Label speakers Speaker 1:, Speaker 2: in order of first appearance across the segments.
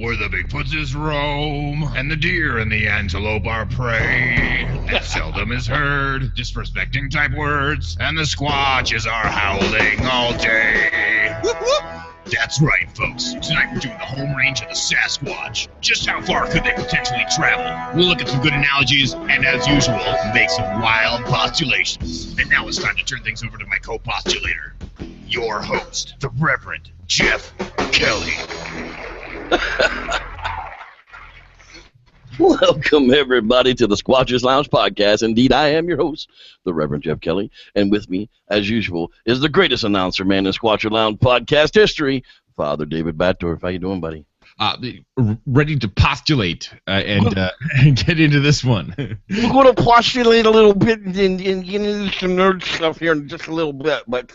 Speaker 1: where the Bigfoots roam, and the deer and the antelope are prey, and seldom is heard disrespecting type words, and the squatches are howling all day. Whoop, whoop. That's right, folks. Tonight we're doing the home range of the Sasquatch. Just how far could they potentially travel? We'll look at some good analogies, and as usual, make some wild postulations. And now it's time to turn things over to my co-postulator, your host, the Reverend Jeff Kelly.
Speaker 2: Welcome, everybody, to the Squatchers Lounge podcast. Indeed, I am your host, the Reverend Jeff Kelly, and with me, as usual, is the greatest announcer man in Squatcher Lounge podcast history, Father David Batdorf. How you doing, buddy?
Speaker 3: Ready to postulate and get into this one.
Speaker 2: We're going to postulate a little bit and get into some nerd stuff here in just a little bit, but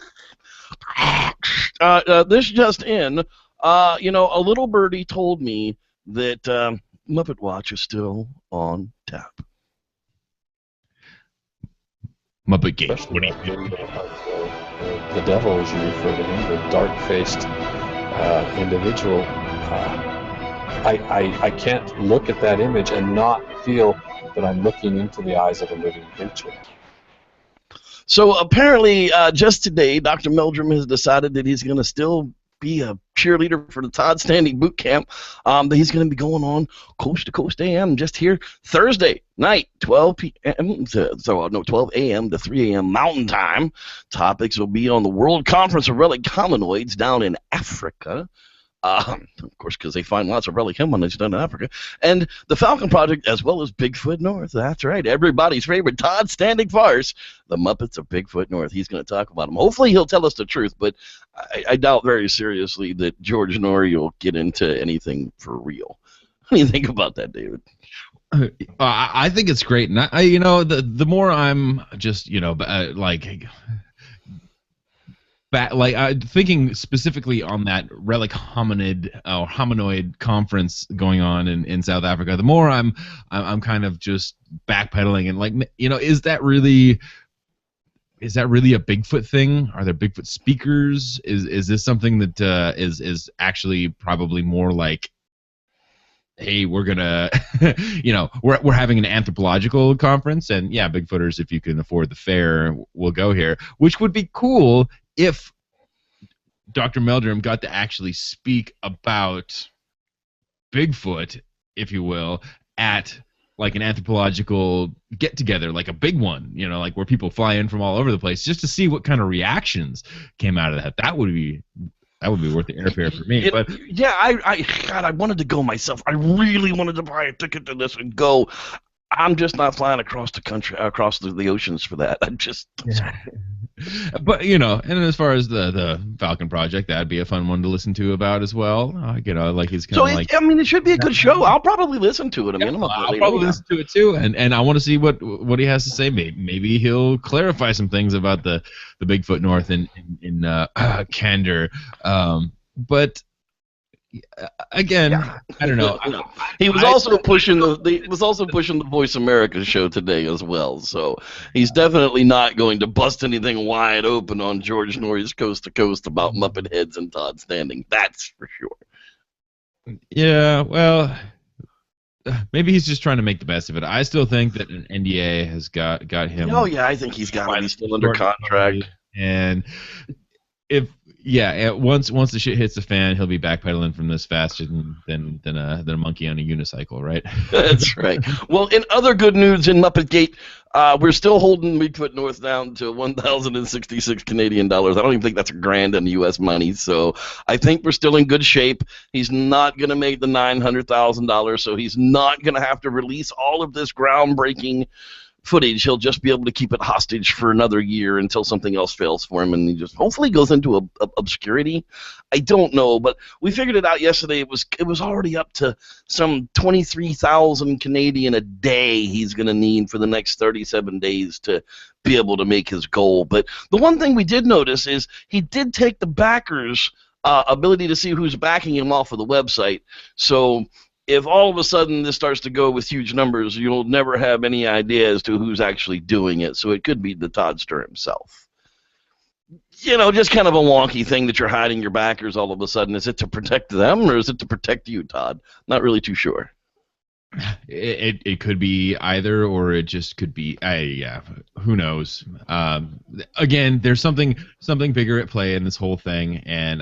Speaker 2: this just in, a little birdie told me that Muppet Watch is still on tap.
Speaker 3: Muppet Gate. What do you think?
Speaker 4: The devil, as you refer to him, the dark-faced individual. I can't look at that image and not feel that I'm looking into the eyes of a living creature.
Speaker 2: So apparently, just today, Dr. Meldrum has decided that he's going to still be a cheerleader for the Todd Standing Boot Camp. That he's going to be going on Coast to Coast AM just here Thursday night, 12 p.m. 12 a.m. to 3 a.m. Mountain Time. Topics will be on the World Conference of Relic Hominoids down in Africa. Of course, because they find lots of relic hominids down in Africa. And the Falcon Project, as well as Bigfoot North. That's right. Everybody's favorite Todd Standing farce, the Muppets of Bigfoot North. He's going to talk about them. Hopefully he'll tell us the truth, but I doubt very seriously that George Norrie will get into anything for real. What do you think about that, David?
Speaker 3: I think it's great. And the more I'm just, thinking specifically on that relic hominoid conference going on in South Africa, the more I'm kind of just backpedaling and is that really a Bigfoot thing? Are there Bigfoot speakers? Is this something that is actually probably more like, hey, we're gonna we're having an anthropological conference, and yeah, Bigfooters, if you can afford the fare, will go here, which would be cool if Dr. Meldrum got to actually speak about Bigfoot, if you will, at like an anthropological get-together, like a big one, like where people fly in from all over the place, just to see what kind of reactions came out of that. That would be worth the airfare for me. But
Speaker 2: yeah, I wanted to go myself. I really wanted to buy a ticket to this and go. I'm just not flying across the country, across the oceans for that. I'm just.
Speaker 3: Yeah. But and as far as the Falcon Project, that'd be a fun one to listen to about as well. Like he's kind of
Speaker 2: it should be a good show. I'll probably listen to it.
Speaker 3: I'll probably listen to it too, and I want to see what he has to say. Maybe he'll clarify some things about the Bigfoot North in candor. But again, yeah. I don't know.
Speaker 2: He was also pushing the Voice America show today as well. So he's definitely not going to bust anything wide open on George Norrie's Coast to Coast about Muppet heads and Todd Standing. That's for sure.
Speaker 3: Yeah, well, maybe he's just trying to make the best of it. I still think that an NDA has got him.
Speaker 2: Oh yeah, I think he's got him. He's still under contract.
Speaker 3: And once the shit hits the fan, he'll be backpedaling from this faster than a monkey on a unicycle, right?
Speaker 2: That's right. Well, in other good news in Muppet Gate, we're still holding Bigfoot North down to 1,066 Canadian dollars. I don't even think that's $1,000 in U.S. money, so I think we're still in good shape. He's not going to make the $900,000, so he's not going to have to release all of this groundbreaking footage. He'll just be able to keep it hostage for another year until something else fails for him, and he just hopefully goes into obscurity. I don't know, but we figured it out yesterday. It was already up to some 23,000 Canadian a day he's going to need for the next 37 days to be able to make his goal. But the one thing we did notice is he did take the backers' ability to see who's backing him off of the website. So if all of a sudden this starts to go with huge numbers, you'll never have any idea as to who's actually doing it. So it could be the Toddster himself. just kind of a wonky thing that you're hiding your backers all of a sudden. Is it to protect them or is it to protect you, Todd? Not really too sure.
Speaker 3: It could be either, or it just could be. Yeah, who knows? Again, there's something bigger at play in this whole thing, and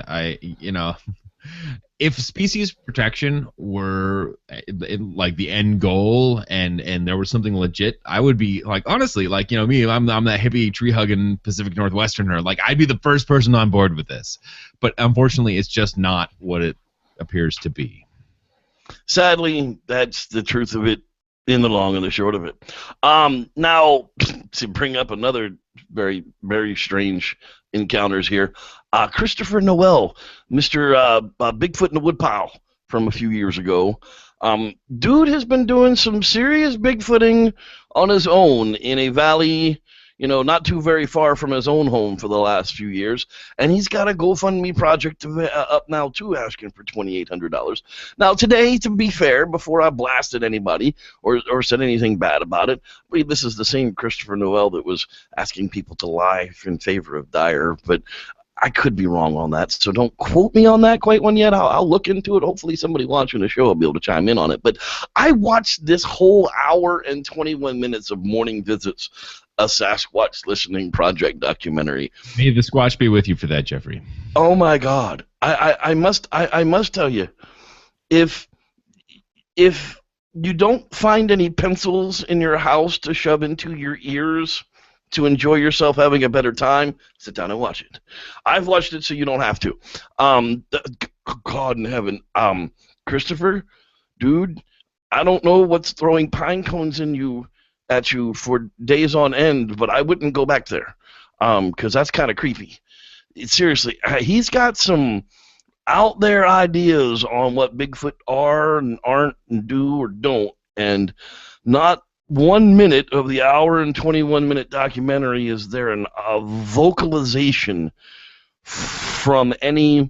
Speaker 3: if species protection were like the end goal, and there was something legit, I would be like, honestly, like, me, I'm that hippie tree hugging Pacific Northwesterner. Like, I'd be the first person on board with this, but unfortunately, it's just not what it appears to be.
Speaker 2: Sadly, that's the truth of it in the long and the short of it. Now, to bring up another very, very strange encounters here, Christopher Noel, Mr. Bigfoot in the Woodpile from a few years ago. Dude has been doing some serious Bigfooting on his own in a valley, not too very far from his own home for the last few years, and he's got a GoFundMe project up now too, asking for $2,800. Now today, to be fair, before I blasted anybody or said anything bad about it, I believe this is the same Christopher Noel that was asking people to lie in favor of Dyer, but I could be wrong on that, so don't quote me on that quite one yet. I'll look into it. Hopefully somebody watching the show will be able to chime in on it. But I watched this whole hour and 21 minutes of Morning Visits, a Sasquatch Listening Project documentary.
Speaker 3: May the Squatch be with you for that, Jeffrey.
Speaker 2: Oh my God! I must tell you, if you don't find any pencils in your house to shove into your ears to enjoy yourself having a better time, sit down and watch it. I've watched it so you don't have to. God in heaven, Christopher, dude, I don't know what's throwing pine cones at you for days on end, but I wouldn't go back there, because that's kind of creepy. Seriously, he's got some out there ideas on what Bigfoot are and aren't and do or don't, and not 1 minute of the hour and 21-minute documentary is there a vocalization from any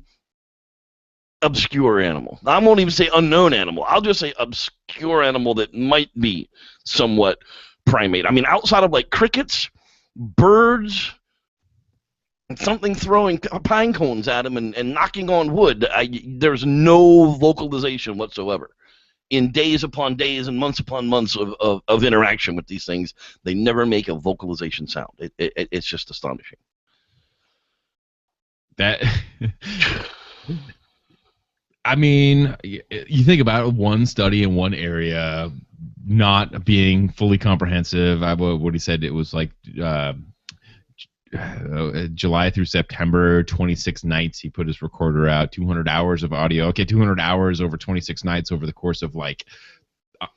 Speaker 2: obscure animal. I won't even say unknown animal. I'll just say obscure animal that might be somewhat primate. I mean, outside of like crickets, birds, something throwing pine cones at him and knocking on wood, there's no vocalization whatsoever. In days upon days and months upon months of interaction with these things, they never make a vocalization sound. It's just astonishing.
Speaker 3: That, I mean, you think about it, one study in one area not being fully comprehensive. What he said, it was like July through September, 26 nights. He put his recorder out, 200 hours of audio. Okay, 200 hours over 26 nights over the course of like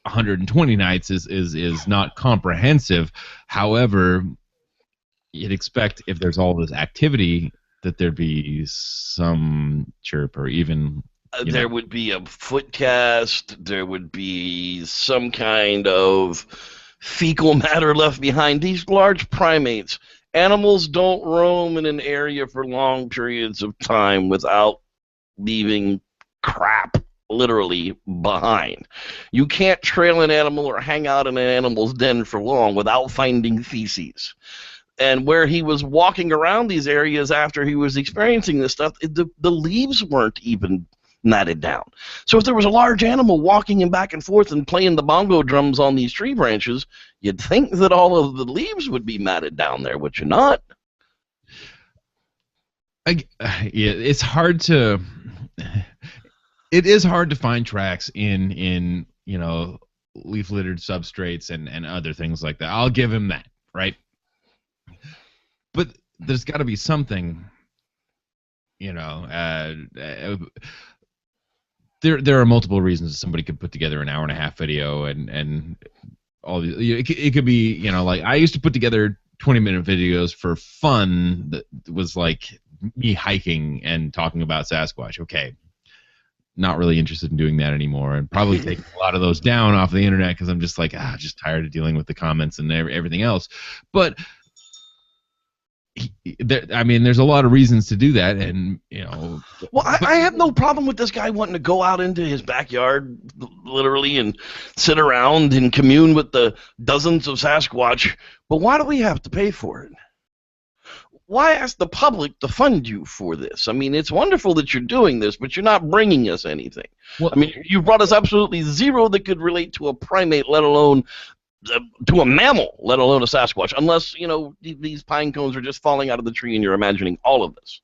Speaker 3: 120 nights is not comprehensive. However, you'd expect if there's all this activity that there'd be some chirp or even
Speaker 2: there would be a footcast. There would be some kind of fecal matter left behind. These large primates, animals don't roam in an area for long periods of time without leaving crap literally behind. You can't trail an animal or hang out in an animal's den for long without finding feces. And where he was walking around these areas after he was experiencing this stuff, the leaves weren't even matted down. So if there was a large animal walking him back and forth and playing the bongo drums on these tree branches, you'd think that all of the leaves would be matted down there, would you not?
Speaker 3: It's hard to. It is hard to find tracks in leaf littered substrates and other things like that. I'll give him that, right? But there's got to be something, There are multiple reasons somebody could put together an hour-and-a-half video and all these. It could be, like I used to put together 20-minute videos for fun that was like me hiking and talking about Sasquatch. Okay, not really interested in doing that anymore, and probably taking a lot of those down off the internet because I'm just like, just tired of dealing with the comments and everything else. But there's a lot of reasons to do that, and
Speaker 2: Well, I have no problem with this guy wanting to go out into his backyard, literally, and sit around and commune with the dozens of Sasquatch. But why do we have to pay for it? why ask the public to fund you for this? I mean, it's wonderful that you're doing this, but you're not bringing us anything.
Speaker 3: Well,
Speaker 2: I mean, you brought us absolutely zero that could relate to a primate, let alone to a mammal, let alone a Sasquatch, unless, these pine cones are just falling out of the tree and you're imagining all of this.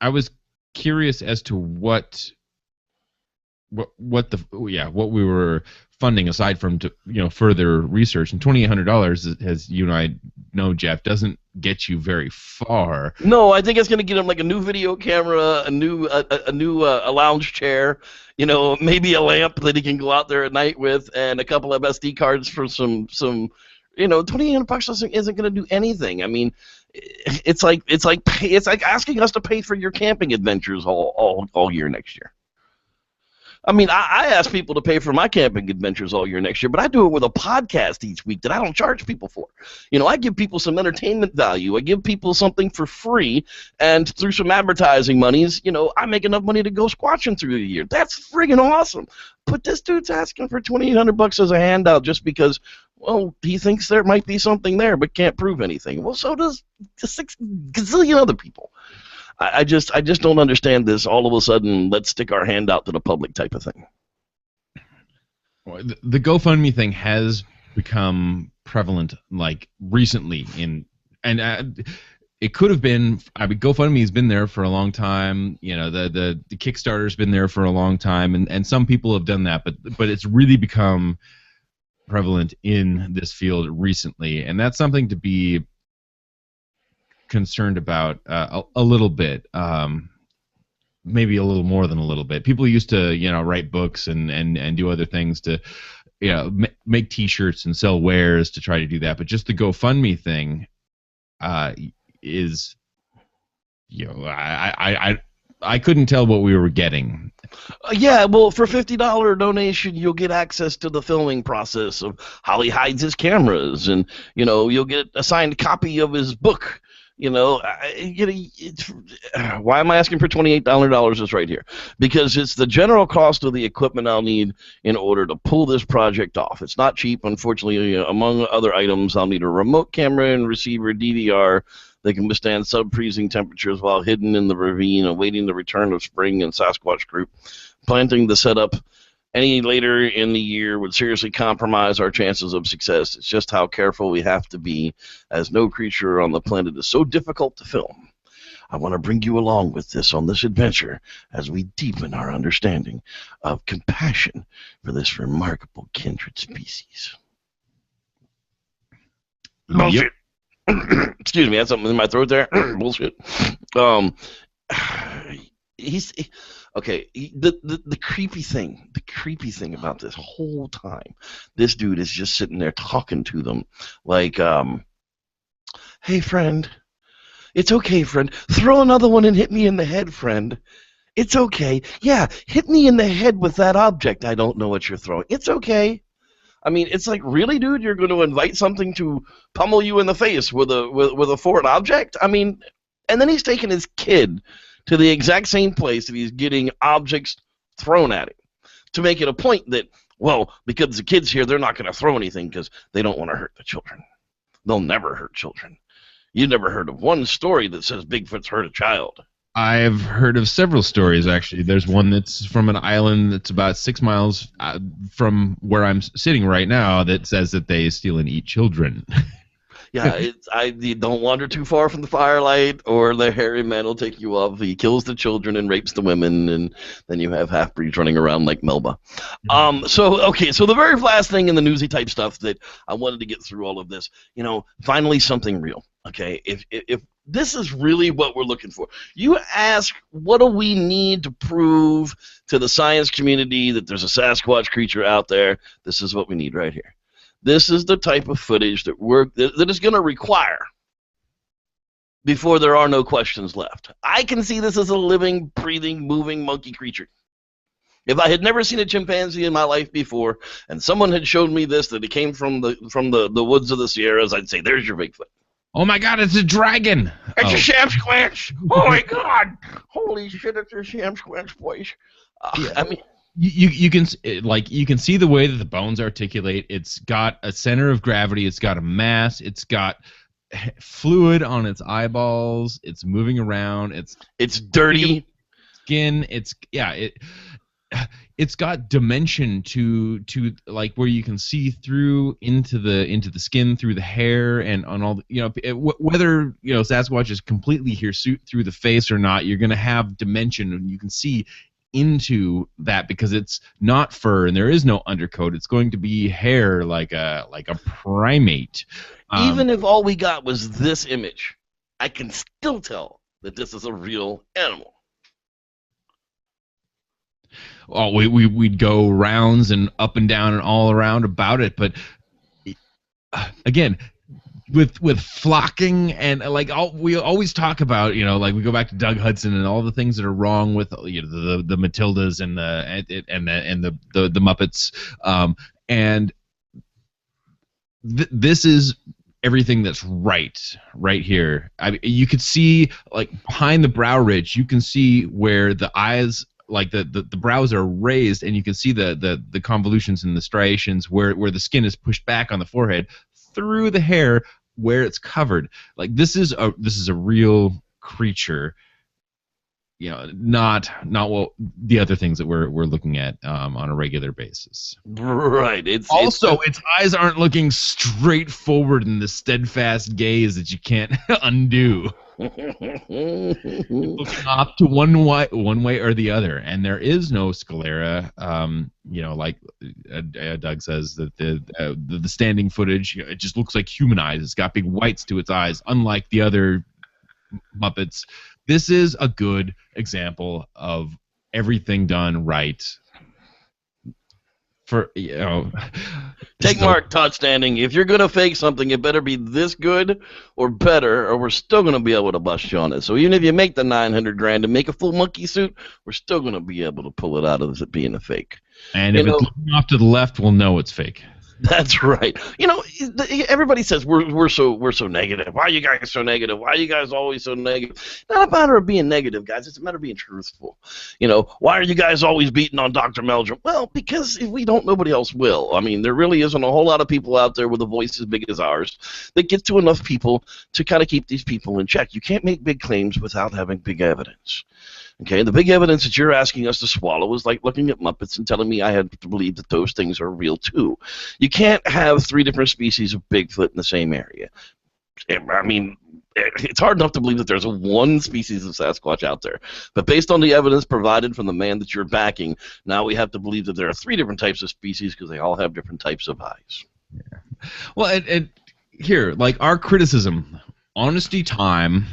Speaker 3: I was curious as to what we were funding aside from further research. And $2,800, as you and I know, Jeff, doesn't get you very far.
Speaker 2: No, I think it's going to get him like a new video camera, a new lounge chair, maybe a lamp that he can go out there at night with, and a couple of SD cards for some $2,800 isn't going to do anything. I mean, it's like asking us to pay for your camping adventures all year next year. I mean, I ask people to pay for my camping adventures all year next year, but I do it with a podcast each week that I don't charge people for. I give people some entertainment value. I give people something for free, and through some advertising monies, I make enough money to go squatching through the year. That's friggin' awesome. But this dude's asking for $2,800 as a handout just because, well, he thinks there might be something there, but can't prove anything. Well, so does 6 gazillion other people. I just don't understand this. All of a sudden, let's stick our hand out to the public type of thing.
Speaker 3: The GoFundMe thing has become prevalent, like recently, it could have been. I mean, GoFundMe's been there for a long time. The Kickstarter's been there for a long time, and some people have done that, but it's really become prevalent in this field recently, and that's something to be concerned about a little bit, maybe a little more than a little bit. People used to write books and do other things to make T-shirts and sell wares to try to do that, but just the GoFundMe thing is I couldn't tell what we were getting.
Speaker 2: Yeah, well, for $50 donation, you'll get access to the filming process of how he hides his cameras, and you'll get a signed copy of his book. Why am I asking for $2,800? Is right here because it's the general cost of the equipment I'll need in order to pull this project off. It's not cheap, unfortunately. Among other items, I'll need a remote camera and receiver DVR that can withstand sub-freezing temperatures while hidden in the ravine, awaiting the return of spring and Sasquatch group. Planting the setup any later in the year would seriously compromise our chances of success. It's just how careful we have to be, as no creature on the planet is so difficult to film. I want to bring you along with this on this adventure as we deepen our understanding of compassion for this remarkable kindred species. Bullshit. Excuse me, I had something in my throat there. Bullshit. Okay, the creepy thing about this whole time, this dude is just sitting there talking to them like, hey, friend, it's okay, friend. Throw another one and hit me in the head, friend. It's okay. Yeah, hit me in the head with that object. I don't know what you're throwing. It's okay. I mean, it's like, really, dude? You're going to invite something to pummel you in the face with a foreign object? I mean, and then he's taking his kid to the exact same place that he's getting objects thrown at him to make it a point that, well, because the kid's here, they're not going to throw anything because they don't want to hurt the children. They'll never hurt children. You've never heard of one story that says Bigfoot's hurt a child.
Speaker 3: I've heard of several stories, actually. There's one that's from an island that's about 6 miles from where I'm sitting right now that says that they steal and eat children.
Speaker 2: Yeah, you don't wander too far from the firelight, or the hairy man will take you off. He kills the children and rapes the women, and then you have half-breeds running around like Melba. So the very last thing in the newsy type stuff that I wanted to get through all of this, finally something real. Okay, if this is really what we're looking for. You ask, what do we need to prove to the science community that there's a Sasquatch creature out there? This is what we need right here. This is the type of footage that is going to require before there are no questions left. I can see this as a living, breathing, moving monkey creature. If I had never seen a chimpanzee in my life before, and someone had showed me this, that it came from the woods of the Sierras, I'd say, there's your Bigfoot.
Speaker 3: Oh my God, it's a dragon!
Speaker 2: It's a Sasquatch! Oh my God! Holy shit, it's a Sasquatch, boys.
Speaker 3: Yeah.
Speaker 2: I mean,
Speaker 3: you can see the way that the bones articulate. It's got a center of gravity. It's got a mass. It's got fluid on its eyeballs. It's moving around.
Speaker 2: It's dirty.
Speaker 3: Skin. It's got dimension to like where you can see through into the skin, through the hair, and on all whether Sasquatch is completely here through the face or not, you're going to have dimension, and you can see into that because it's not fur and there is no undercoat. It's going to be hair like a primate.
Speaker 2: Even if all we got was this image, I can still tell that this is a real animal.
Speaker 3: Oh, we'd go rounds and up and down and all around about it, but again, with flocking and we always talk about, like we go back to Doug Hudson and all the things that are wrong with the Matildas and the Muppets, and this is everything that's right here. You could see, like, behind the brow ridge, you can see where the eyes, like the brows are raised, and you can see the convolutions and the striations where the skin is pushed back on the forehead through the hair where it's covered. Like, this is a real creature, not what the other things that we're looking at on a regular basis.
Speaker 2: Right. Its
Speaker 3: eyes aren't looking straight forward in the steadfast gaze that you can't undo. Looking off to one way or the other, and there is no sclera. Like Doug says, that the standing footage, it just looks like human eyes. It's got big whites to its eyes, unlike the other Muppets. This is a good example of everything done right.
Speaker 2: Take Mark Todd Standing. If you're gonna fake something, it better be this good or better, or we're still gonna be able to bust you on it. So even if you make the $900,000 and make a full monkey suit, we're still gonna be able to pull it out of it being a fake.
Speaker 3: And if it's looking off to the left, we'll know it's fake.
Speaker 2: That's right. Everybody says we're so negative. Why are you guys so negative? Why are you guys always so negative? Not a matter of being negative, guys. It's a matter of being truthful. Why are you guys always beating on Dr. Meldrum? Well, because if we don't, nobody else will. I mean, there really isn't a whole lot of people out there with a voice as big as ours that gets to enough people to kind of keep these people in check. You can't make big claims without having big evidence. Okay, the big evidence that you're asking us to swallow is like looking at Muppets and telling me I had to believe that those things are real too. You can't have 3 different species of Bigfoot in the same area. I mean, it's hard enough to believe that there's one species of Sasquatch out there. But based on the evidence provided from the man that you're backing, now we have to believe that there are 3 different types of species because they all have different types of eyes.
Speaker 3: Yeah. Well, here, like, our criticism, honesty time,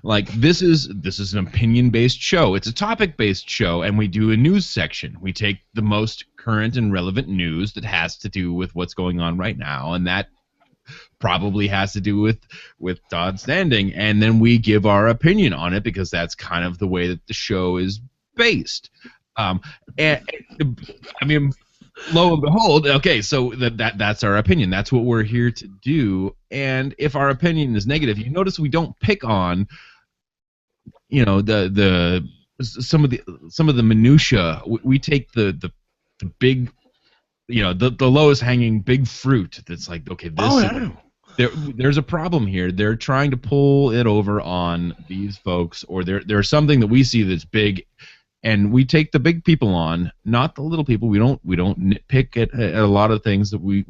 Speaker 3: like, this is an opinion-based show. It's a topic-based show, and we do a news section. We take the most current and relevant news that has to do with what's going on right now, and that probably has to do with Todd Standing, and then we give our opinion on it because that's kind of the way that the show is based. And I mean, lo and behold, okay, so that's our opinion. That's what we're here to do. And if our opinion is negative, you notice we don't pick on, some of the minutia. We take the big, the lowest hanging big fruit. That's like, okay, there's a problem here. They're trying to pull it over on these folks, or there's something that we see that's big. And we take the big people on, not the little people. We don't nitpick at a lot of things. That we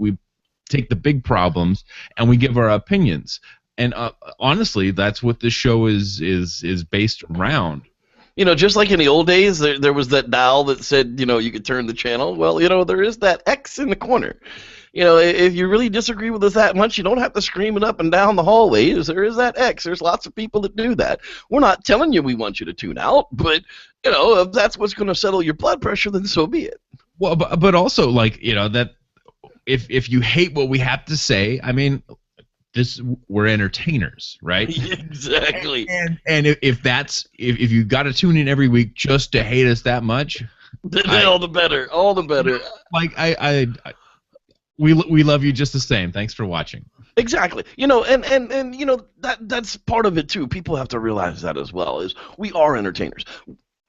Speaker 3: take the big problems and we give our opinions. And honestly, that's what this show is based around.
Speaker 2: Just like in the old days, there was that dial that said, you could turn the channel. Well, there is that X in the corner. If you really disagree with us that much, you don't have to scream it up and down the hallways. There is that X. There's lots of people that do that. We're not telling you we want you to tune out, but, if that's what's going to settle your blood pressure, then so be it.
Speaker 3: Well, but also, like, that if you hate what we have to say, I mean, we're entertainers, right?
Speaker 2: Exactly.
Speaker 3: And if you got to tune in every week just to hate us that much,
Speaker 2: then all the better. All the better.
Speaker 3: Like, we love you just the same. Thanks for watching.
Speaker 2: Exactly. And that's part of it too. People have to realize that as well. Is we are entertainers.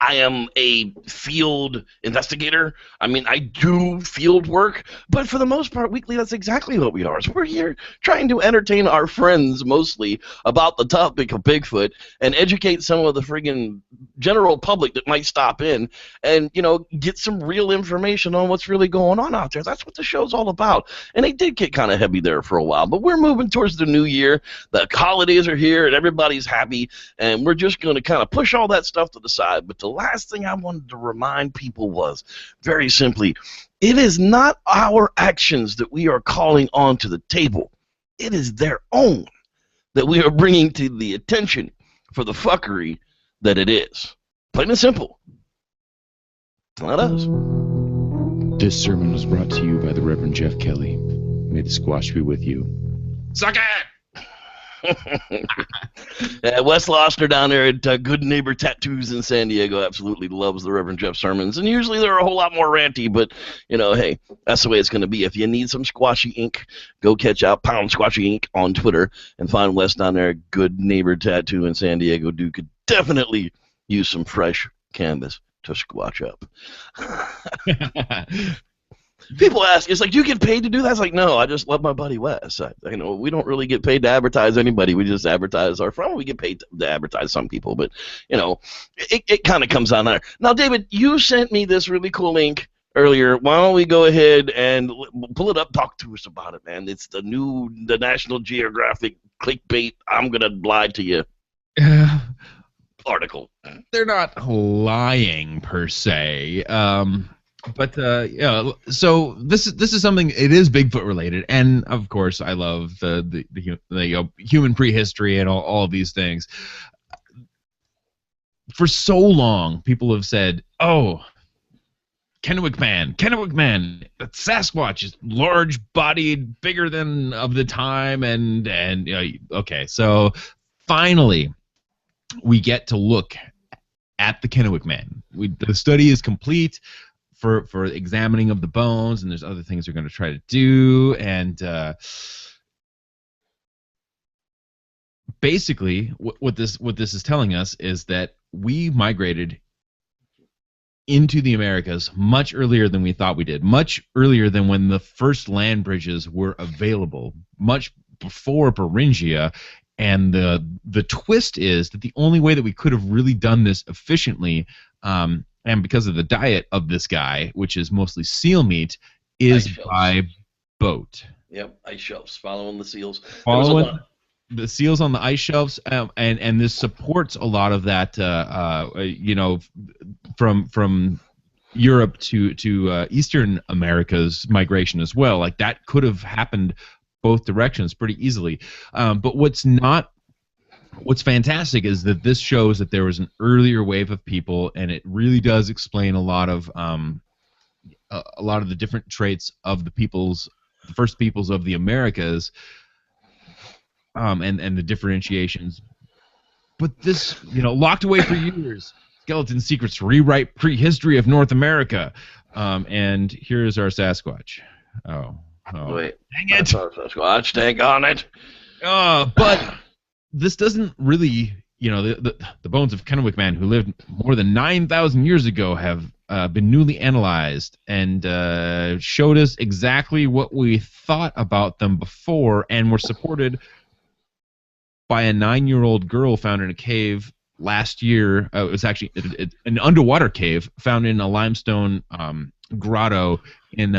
Speaker 2: I am a field investigator. I mean, I do field work, but for the most part, weekly, that's exactly what we are. So we're here trying to entertain our friends mostly about the topic of Bigfoot and educate some of the friggin' general public that might stop in and, get some real information on what's really going on out there. That's what the show's all about. And it did get kind of heavy there for a while, but we're moving towards the new year. The holidays are here and everybody's happy, and we're just going to kind of push all that stuff to the side. But the last thing I wanted to remind people was, very simply, it is not our actions that we are calling onto the table. It is their own that we are bringing to the attention for the fuckery that it is. Plain and simple. It's not us.
Speaker 5: This sermon was brought to you by the Reverend Jeff Kelly. May the squash be with you.
Speaker 1: Suck it!
Speaker 2: Wes Lostner down there at Good Neighbor Tattoos in San Diego absolutely loves the Reverend Jeff sermons, and usually they're a whole lot more ranty, but hey, that's the way it's going to be. If you need some squashy ink, go catch out Pound Squashy Ink on Twitter and find Wes down there at Good Neighbor Tattoo in San Diego. Dude could definitely use some fresh canvas to squatch up. People ask, it's like, do you get paid to do that? It's like, no, I just love my buddy Wes. We don't really get paid to advertise anybody. We just advertise our friend. We get paid to advertise some people, but, it kind of comes on there. Now, David, you sent me this really cool link earlier. Why don't we go ahead and pull it up, talk to us about it, man. It's the National Geographic clickbait, I'm going to lie to you article.
Speaker 3: They're not lying, per se. But so this is something. It is Bigfoot related, and of course, I love the human prehistory and all of these things. For so long, people have said, "Oh, Kennewick Man, that Sasquatch is large-bodied, bigger than of the time," and okay, so finally, we get to look at the Kennewick Man. The study is complete. For examining of the bones, and there's other things we're going to try to do, and basically what this is telling us is that we migrated into the Americas much earlier than we thought we did, much earlier than when the first land bridges were available, much before Beringia. And the twist is that the only way that we could have really done this efficiently, and because of the diet of this guy, which is mostly seal meat, is by boat.
Speaker 2: Yep, ice shelves, following the seals.
Speaker 3: Following the seals on the ice shelves, and this supports a lot of that, from Europe to Eastern America's migration as well. Like, that could have happened both directions pretty easily. But what's fantastic is that this shows that there was an earlier wave of people, and it really does explain a lot of the different traits of the first peoples of the Americas, and the differentiations. But this, locked away for years, Skeleton Secrets Rewrite Prehistory of North America, and here's our Sasquatch. Oh,
Speaker 2: wait,
Speaker 3: dang it!
Speaker 2: That's our Sasquatch, dang on it.
Speaker 3: But this doesn't really, the bones of Kennewick Man, who lived more than 9,000 years ago, have been newly analyzed and showed us exactly what we thought about them before, and were supported by a 9-year-old girl found in a cave last year. It was actually an underwater cave found in a limestone grotto in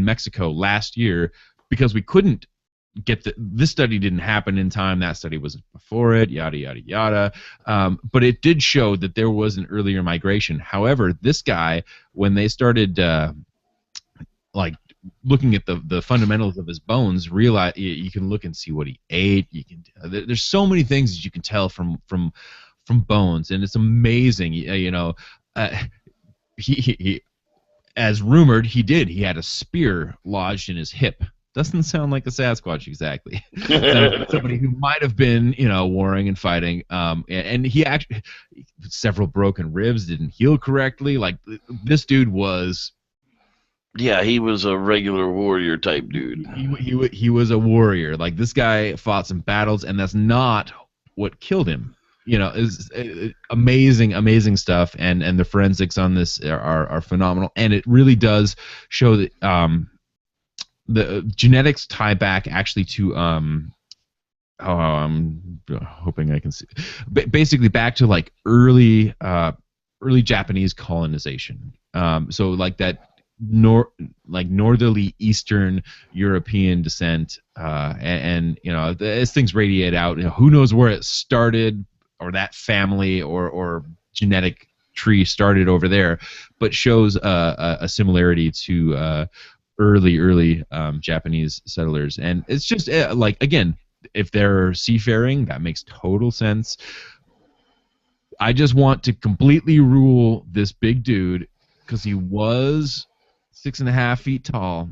Speaker 3: Mexico last year, because we couldn't get this study didn't happen in time. That study was before it, yada yada yada. But it did show that there was an earlier migration. However, this guy, when they started looking at the fundamentals of his bones, realize you can look and see what he ate. There's so many things that you can tell from bones, and it's amazing. He as rumored, he had a spear lodged in his hip. Doesn't sound like a Sasquatch exactly. Sounds like somebody who might have been, warring and fighting. And he actually, several broken ribs, didn't heal correctly. Like, this dude was.
Speaker 2: Yeah, he was a regular warrior type dude.
Speaker 3: He was a warrior. Like, this guy fought some battles, and that's not what killed him. is amazing stuff, and the forensics on this are phenomenal, and it really does show that the genetics tie back actually to I'm hoping I can see, basically back to like early Japanese colonization. So like that northerly Eastern European descent, and as things radiate out, who knows where it started, or that family or genetic tree started over there, but shows a similarity to early Japanese settlers. And it's just like, again, if they're seafaring, that makes total sense. I just want to completely rule this big dude, because he was 6.5 feet tall,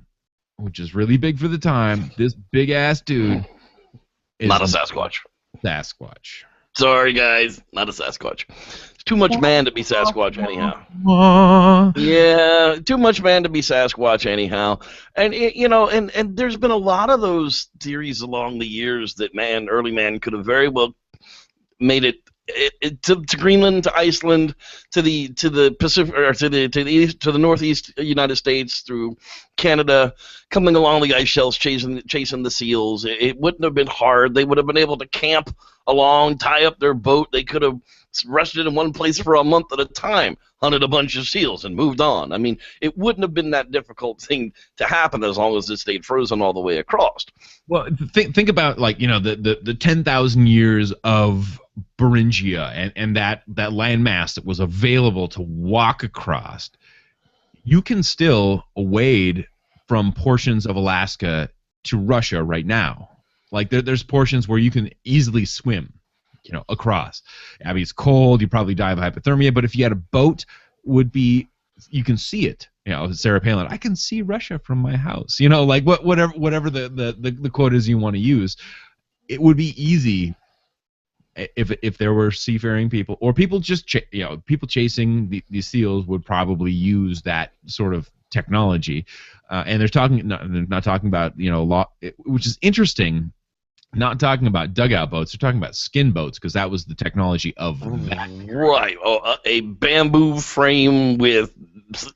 Speaker 3: which is really big for the time. This big ass dude is
Speaker 2: Not a Sasquatch.
Speaker 3: Sasquatch.
Speaker 2: Sorry, guys, not a Sasquatch. It's too much man to be Sasquatch anyhow. Yeah, too much man to be Sasquatch anyhow. And and there's been a lot of those theories along the years that early man could have very well made it to Greenland, to Iceland, to the Pacific, or to the northeast United States, through Canada, coming along the ice shelves, chasing the seals. It wouldn't have been hard. They would have been able to camp along, tie up their boat. They could have rested in one place for a month at a time, hunted a bunch of seals, and moved on. I mean, it wouldn't have been that difficult thing to happen as long as it stayed frozen all the way across.
Speaker 3: Well, think about, like, the 10,000 years of Beringia and that land mass that was available to walk across. You can still wade from portions of Alaska to Russia right now. Like, there's portions where you can easily swim, across. I mean, it's cold. You probably die of hypothermia. But if you had a boat, you can see it. Sarah Palin, I can see Russia from my house. Like whatever the quote is you want to use. It would be easy if there were seafaring people, or people just people chasing these seals would probably use that sort of technology. And they're not talking about which is interesting. Not talking about dugout boats, they're talking about skin boats, because that was the technology of that.
Speaker 2: Right, a bamboo frame with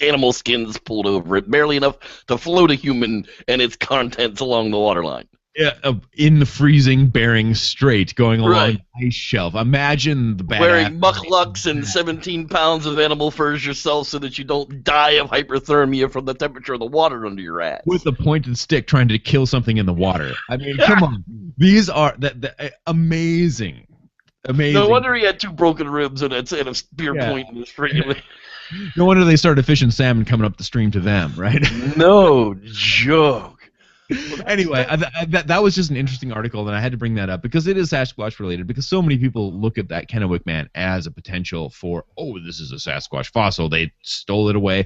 Speaker 2: animal skins pulled over it, barely enough to float a human and its contents along the waterline.
Speaker 3: Yeah, in the freezing Bering Strait, going along the ice shelf. Imagine the badass
Speaker 2: wearing mucklucks and 17 pounds of animal furs yourself, so that you don't die of hyperthermia from the temperature of the water under your ass.
Speaker 3: With a pointed stick trying to kill something in the water. I mean, come on. These are amazing. Amazing.
Speaker 2: No wonder he had 2 broken ribs and a spear point in his freaking.
Speaker 3: No wonder they started fishing salmon coming up the stream to them, right?
Speaker 2: No joke.
Speaker 3: Anyway, that was just an interesting article, and I had to bring that up because it is Sasquatch related, because so many people look at that Kennewick man as a potential for, this is a Sasquatch fossil. They stole it away.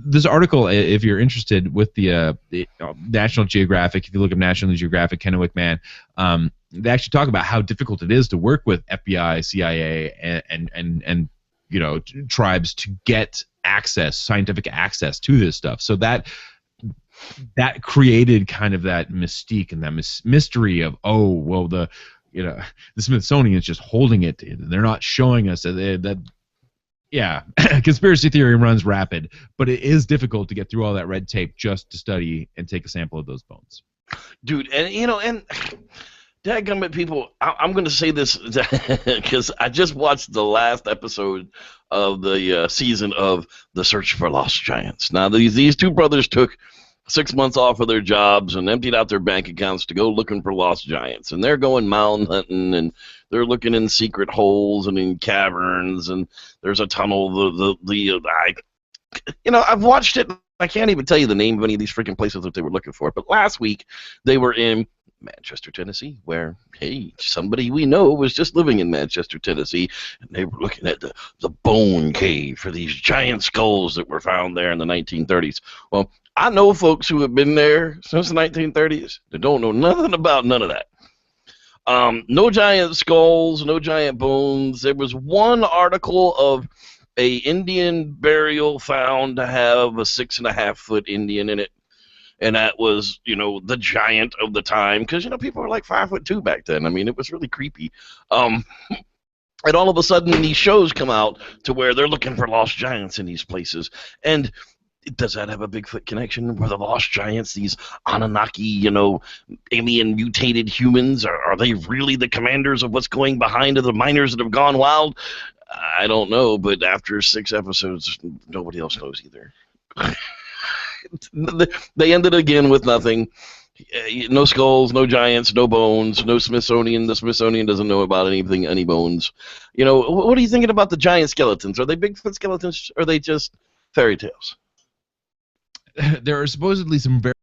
Speaker 3: This article, if you're interested, with the National Geographic, if you look at National Geographic Kennewick man, they actually talk about how difficult it is to work with FBI, CIA, and tribes to get scientific access to this stuff. So that created kind of that mystique and that mystery of, the Smithsonian is just holding it. They're not showing us that. Yeah, conspiracy theory runs rapid, but it is difficult to get through all that red tape just to study and take a sample of those bones.
Speaker 2: Dude, and dadgummit people, I'm going to say this because I just watched the last episode of the season of The Search for Lost Giants. Now, these 2 brothers took 6 months off of their jobs and emptied out their bank accounts to go looking for lost giants. And they're going mound hunting, and they're looking in secret holes and in caverns, and there's a tunnel. I've watched it. I can't even tell you the name of any of these freaking places that they were looking for. But last week, they were in Manchester, Tennessee, where, hey, somebody we know was just living in Manchester, Tennessee, and they were looking at the bone cave for these giant skulls that were found there in the 1930s. Well, I know folks who have been there since the 1930s that don't know nothing about none of that. No giant skulls, no giant bones. There was one article of a Indian burial found to have a 6.5-foot Indian in it. And that was, the giant of the time, because, people were like 5'2" back then. I mean, it was really creepy. And all of a sudden, these shows come out to where they're looking for lost giants in these places. And does that have a Bigfoot connection? Were the lost giants these Anunnaki, alien mutated humans? Are they really the commanders of what's going behind the miners that have gone wild? I don't know, but after 6 episodes, nobody else knows either. They ended again with nothing. No skulls, no giants, no bones, no Smithsonian. The Smithsonian doesn't know about anything, any bones. What are you thinking about the giant skeletons? Are they Bigfoot skeletons, or are they just fairy tales?
Speaker 3: There are supposedly some very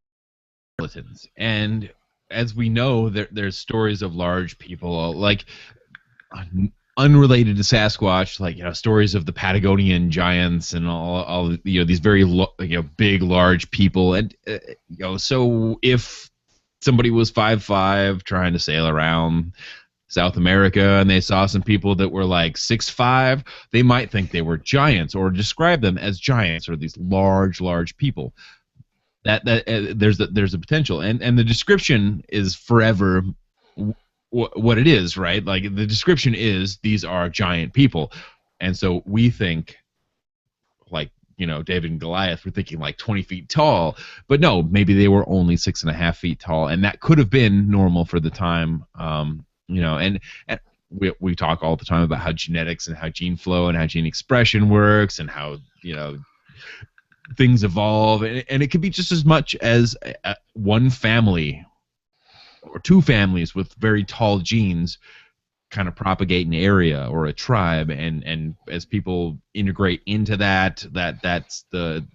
Speaker 3: skeletons, and as we know, there's stories of large people, like unrelated to Sasquatch, like stories of the Patagonian giants and all these very big, large people, and so if somebody was 5'5" trying to sail around South America and they saw some people that were like 6'5", they might think they were giants or describe them as giants or these large people. That there's a potential, and the description is forever what it is, right? Like the description is these are giant people, and so we think like David and Goliath, we're thinking like 20 feet tall, but no, maybe they were only 6.5 feet tall, and that could have been normal for the time. And we talk all the time about how genetics and how gene flow and how gene expression works and how things evolve, and it could be just as much as one family or two families with very tall genes kind of propagate an area or a tribe, and as people integrate into that's the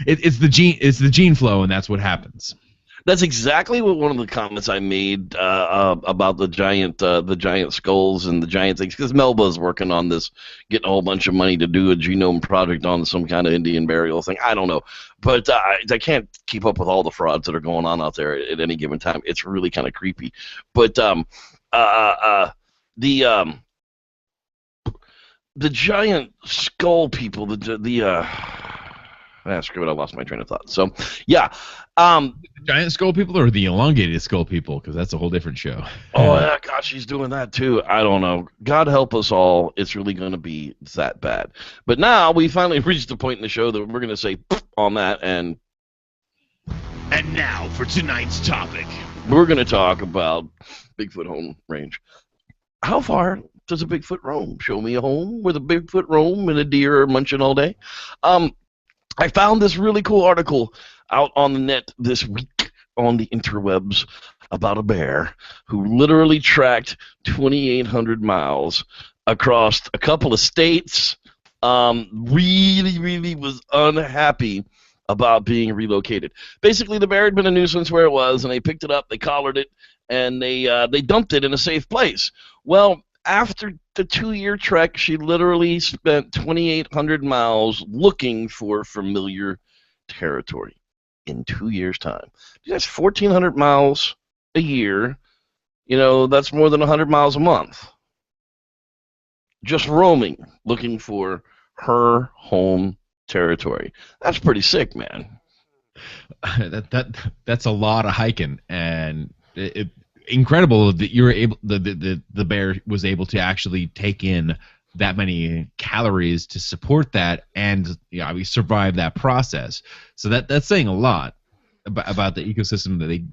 Speaker 3: it's the gene flow, and that's what happens.
Speaker 2: That's exactly what one of the comments I made about the giant skulls and the giant things, because Melba's working on this, getting a whole bunch of money to do a genome project on some kind of Indian burial thing. I don't know, but I can't keep up with all the frauds that are going on out there at any given time. It's really kind of creepy. But the giant skull people, screw it, I lost my train of thought. So, yeah.
Speaker 3: Giant skull people or the elongated skull people? Because that's a whole different show.
Speaker 2: Oh, yeah, gosh, she's doing that too. I don't know. God help us all. It's really going to be that bad. But now we finally reached the point in the show that we're going to say on that. And
Speaker 1: now for tonight's topic.
Speaker 2: We're going to talk about Bigfoot home range. How far does a Bigfoot roam? Show me a home where the Bigfoot roam and a deer are munching all day. I found this really cool article out on the net this week on the interwebs about a bear who literally tracked 2,800 miles across a couple of states. Really was unhappy about being relocated. Basically, the bear had been a nuisance where it was, and they picked it up, they collared it, and they dumped it in a safe place. Well, after the 2-year trek, she literally spent 2,800 miles looking for familiar territory in 2 years' time. That's 1,400 miles a year. That's more than 100 miles a month. Just roaming, looking for her home territory. That's pretty sick, man.
Speaker 3: That's a lot of hiking, and incredible that you were able, the bear was able to actually take in that many calories to support that, and we survived that process. So that's saying a lot about the ecosystem that they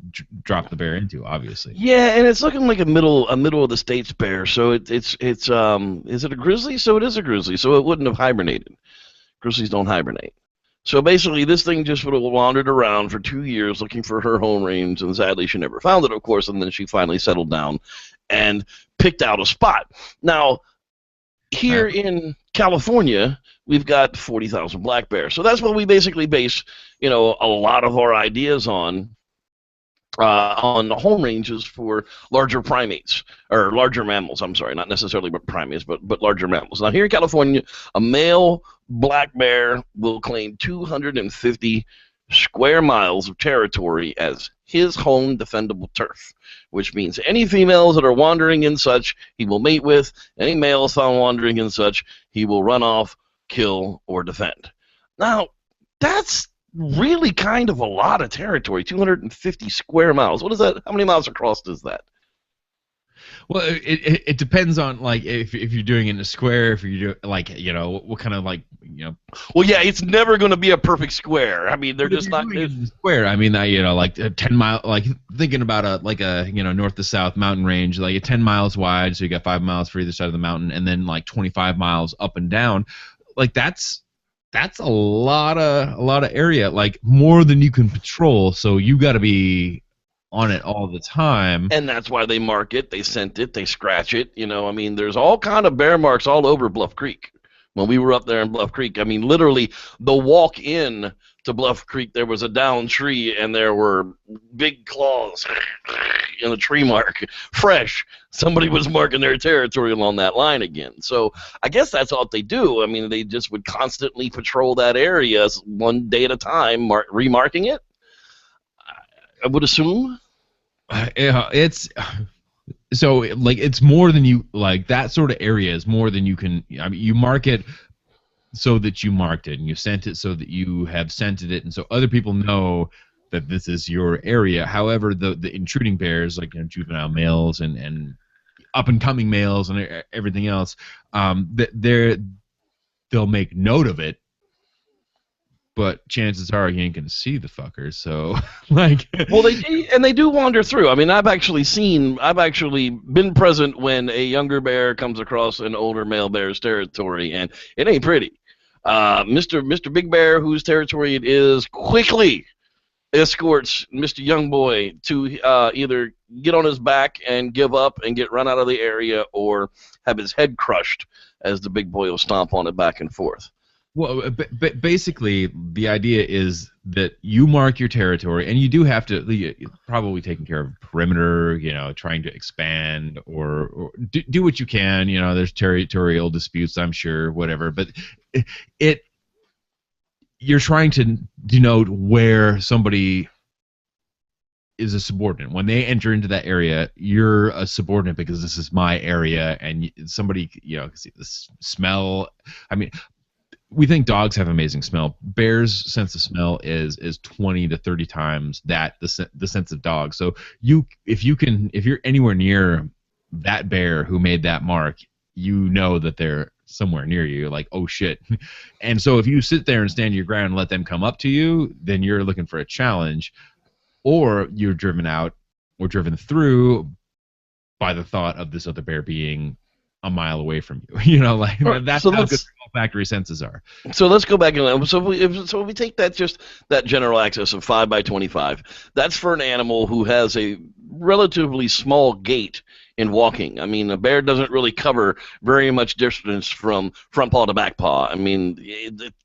Speaker 3: dropped the bear into, obviously.
Speaker 2: Yeah, and it's looking like a middle of the states bear. So it's is it a grizzly? So it is a grizzly. So it wouldn't have hibernated. Grizzlies don't hibernate. So basically, this thing just would have wandered around for 2 years looking for her home range, and sadly, she never found it, of course, and then she finally settled down and picked out a spot. Now, here in California, we've got 40,000 black bears. So that's what we basically base, a lot of our ideas on home ranges for larger primates, or larger mammals, I'm sorry, not necessarily primates, but larger mammals. Now, here in California, a male black bear will claim 250 square miles of territory as his home defendable turf, which means any females that are wandering in such, he will mate with. Any males found wandering in such, he will run off, kill, or defend. Now, that's really kind of a lot of territory, 250 square miles. What is that? How many miles across is that?
Speaker 3: Well, it depends on like if you're doing it in a square, if you do like what kind of like
Speaker 2: Well, yeah, it's never going to be a perfect square. I mean, they're
Speaker 3: But if
Speaker 2: just
Speaker 3: you're
Speaker 2: not.
Speaker 3: doing it in the square. I mean, like a 10-mile, like thinking about a north to south mountain range, like 10 miles wide, so you got 5 miles for either side of the mountain, and then like 25 miles up and down. Like that's a lot of area, like more than you can patrol. So you got to be on it all the time.
Speaker 2: And that's why they mark it, they scent it, they scratch it. I mean, there's all kind of bear marks all over Bluff Creek. When we were up there in Bluff Creek, I mean, literally, the walk in to Bluff Creek, there was a downed tree, and there were big claws in a tree mark, fresh. Somebody was marking their territory along that line again. So I guess that's all they do. I mean, they just would constantly patrol that area one day at a time, remarking it, I would assume.
Speaker 3: It's so like it's more than you like. That sort of area is more than you can. I mean, you mark it so that you marked it, and you sent it so that you have scented it, and so other people know that this is your area. However, the intruding bears, like juvenile males and up and coming males and everything else, they'll make note of it. But chances are you ain't gonna see the fuckers. So, like,
Speaker 2: well, they do wander through. I mean, I've actually been present when a younger bear comes across an older male bear's territory, and it ain't pretty. Mr. Big Bear, whose territory it is, quickly escorts Mr. Young Boy to either get on his back and give up and get run out of the area, or have his head crushed as the big boy will stomp on it back and forth.
Speaker 3: Well, basically, the idea is that you mark your territory, and you do have to probably taking care of perimeter, trying to expand or do what you can. There's territorial disputes, I'm sure, whatever. But you're trying to denote where somebody is a subordinate. When they enter into that area, you're a subordinate because this is my area, and somebody, can see the smell. I mean, we think dogs have amazing smell. Bears' sense of smell is 20 to 30 times the sense of dogs. So if you're anywhere near that bear who made that mark, you know that they're somewhere near you. You're like, oh shit. And so if you sit there and stand your ground and let them come up to you, then you're looking for a challenge, or you're driven out or driven through by the thought of this other bear being a mile away from you. That's how good olfactory senses are.
Speaker 2: So let's go back and if we take that general axis of 5 by 25, that's for an animal who has a relatively small gait in walking. I mean, a bear doesn't really cover very much distance from front paw to back paw. I mean,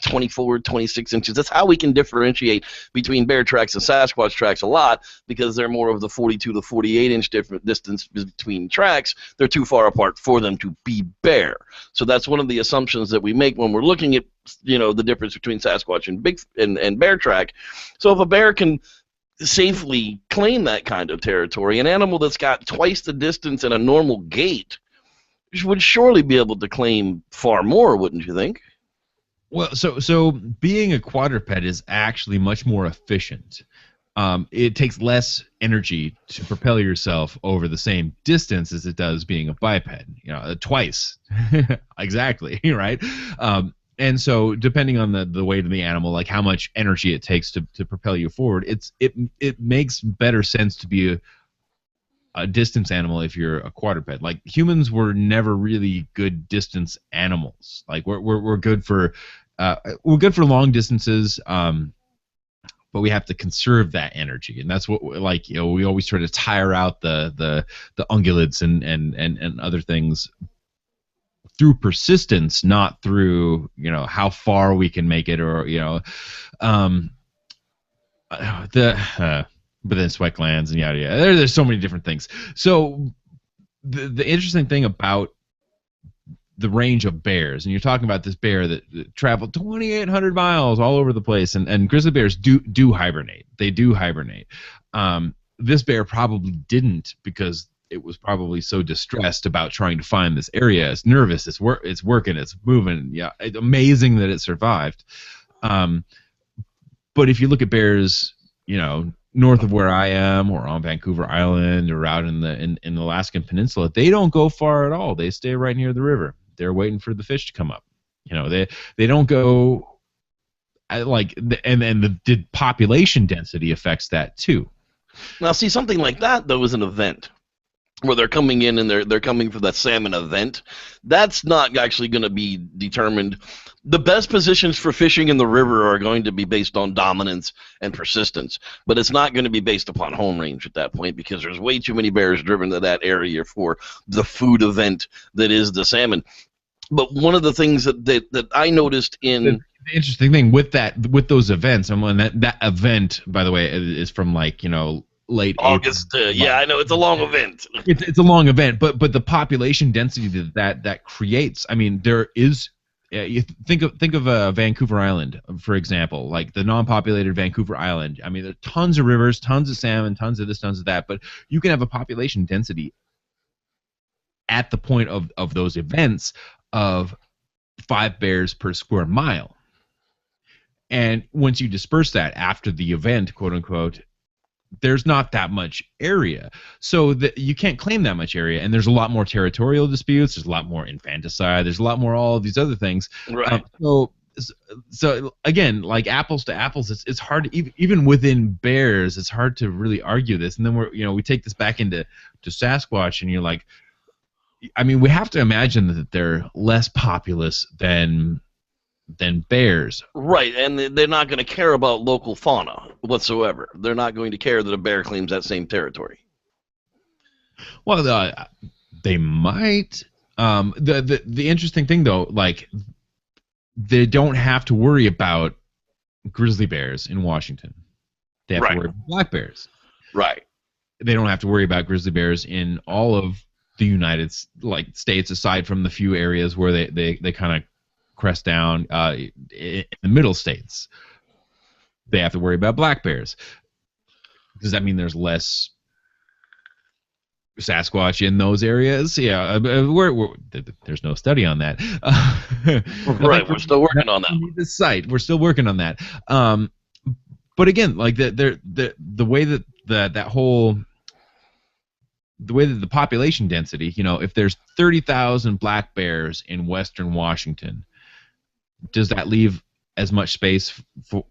Speaker 2: 24, 26 inches. That's how we can differentiate between bear tracks and Sasquatch tracks a lot, because they're more of the 42 to 48 inch different distance between tracks. They're too far apart for them to be bear. So that's one of the assumptions that we make when we're looking at the difference between Sasquatch and bear track. So if a bear can safely claim that kind of territory, an animal that's got twice the distance and a normal gait would surely be able to claim far more, wouldn't you think?
Speaker 3: Well, so being a quadruped is actually much more efficient. It takes less energy to propel yourself over the same distance as it does being a biped. Twice, exactly, right? And so, depending on the weight of the animal, like how much energy it takes to propel you forward, it makes better sense to be a distance animal if you're a quadruped. Like humans were never really good distance animals. Like we're good for long distances, but we have to conserve that energy, and that's what we always try to tire out the ungulates and other things through persistence, not through how far we can make it, or but then sweat glands and yada yada. There's so many different things. So the interesting thing about the range of bears, and you're talking about this bear that traveled 2,800 miles all over the place, and grizzly bears do hibernate. They do hibernate. This bear probably didn't, because it was probably so distressed about trying to find this area. It's nervous. It's working. It's moving. Yeah, it's amazing that it survived. But if you look at bears, north of where I am, or on Vancouver Island, or out in the Alaskan Peninsula, they don't go far at all. They stay right near the river. They're waiting for the fish to come up. They don't go and the population density affects that too.
Speaker 2: Now, see, something like that though is an event where they're coming in and they're coming for that salmon event. That's not actually going to be determined. The best positions for fishing in the river are going to be based on dominance and persistence, but it's not going to be based upon home range at that point, because there's way too many bears driven to that area for the food event that is the salmon. But one of the things that I noticed in
Speaker 3: the interesting thing with those events, and that event, by the way, is from late
Speaker 2: August. Yeah, I know it's a long event.
Speaker 3: It's a long event, but the population density that creates. I mean, there is. You think of Vancouver Island, for example, like the non-populated Vancouver Island. I mean, there are tons of rivers, tons of salmon, tons of this, tons of that, but you can have a population density at the point of those events of 5 bears per square mile. And once you disperse that after the event, quote unquote, there's not that much area, so that you can't claim that much area, and there's a lot more territorial disputes, there's a lot more infanticide, there's a lot more all of these other things.
Speaker 2: Right.
Speaker 3: So again, like apples to apples, it's hard to, even within bears, it's hard to really argue this. And then we take this back into Sasquatch, and you're like, I mean, we have to imagine that they're less populous than bears.
Speaker 2: Right, and they're not going to care about local fauna whatsoever. They're not going to care that a bear claims that same territory.
Speaker 3: Well, they might. The interesting thing, though, like, they don't have to worry about grizzly bears in Washington. They have to worry about black bears.
Speaker 2: Right.
Speaker 3: They don't have to worry about grizzly bears in all of the United States, aside from the few areas where they kind of crest down in the middle states. They have to worry about black bears. Does that mean there's less Sasquatch in those areas? Yeah, there's no study on that.
Speaker 2: Right, we're still working on that.
Speaker 3: The site, we're still working on that. But again, like the way that the way that the population density, if there's 30,000 black bears in western Washington, does that leave as much space for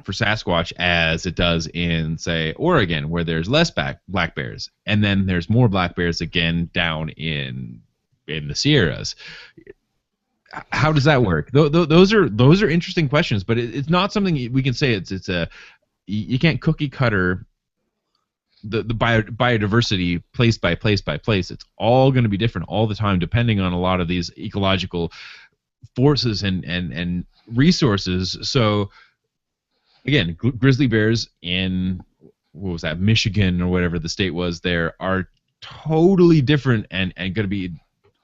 Speaker 3: Sasquatch as it does in, say, Oregon, where there's less black bears, and then there's more black bears again down in the Sierras? How does that work? Those are interesting questions, but it's not something we can say you can't cookie cutter the biodiversity place by place by place. It's all going to be different all the time, depending on a lot of these ecological forces and resources. So again, grizzly bears in, what was that, Michigan or whatever the state was there, are totally different and going to be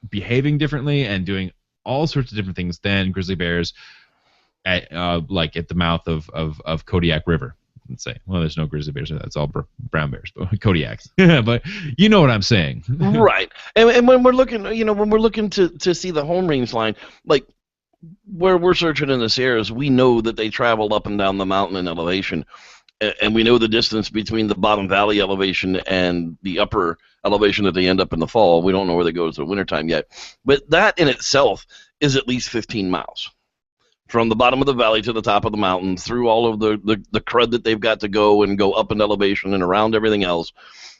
Speaker 3: behaving differently and doing all sorts of different things than grizzly bears at the mouth of Kodiak River. Let's say, well, there's no grizzly bears, that's all brown bears, but Kodiaks. But you know what I'm saying.
Speaker 2: Right. And when we're looking, when we're looking to see the home range line, like where we're searching in the Sierras, we know that they travel up and down the mountain in elevation, and we know the distance between the bottom valley elevation and the upper elevation that they end up in the fall. We don't know where they go to the wintertime yet, but that in itself is at least 15 miles. From the bottom of the valley to the top of the mountain, through all of the crud that they've got to go and go up in elevation and around everything else,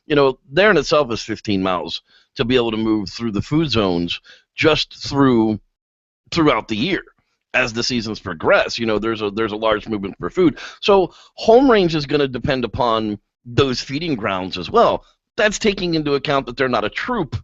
Speaker 2: there in itself is 15 miles to be able to move through the food zones just throughout the year. As the seasons progress, there's a large movement for food. So home range is going to depend upon those feeding grounds as well. That's taking into account that they're not a troop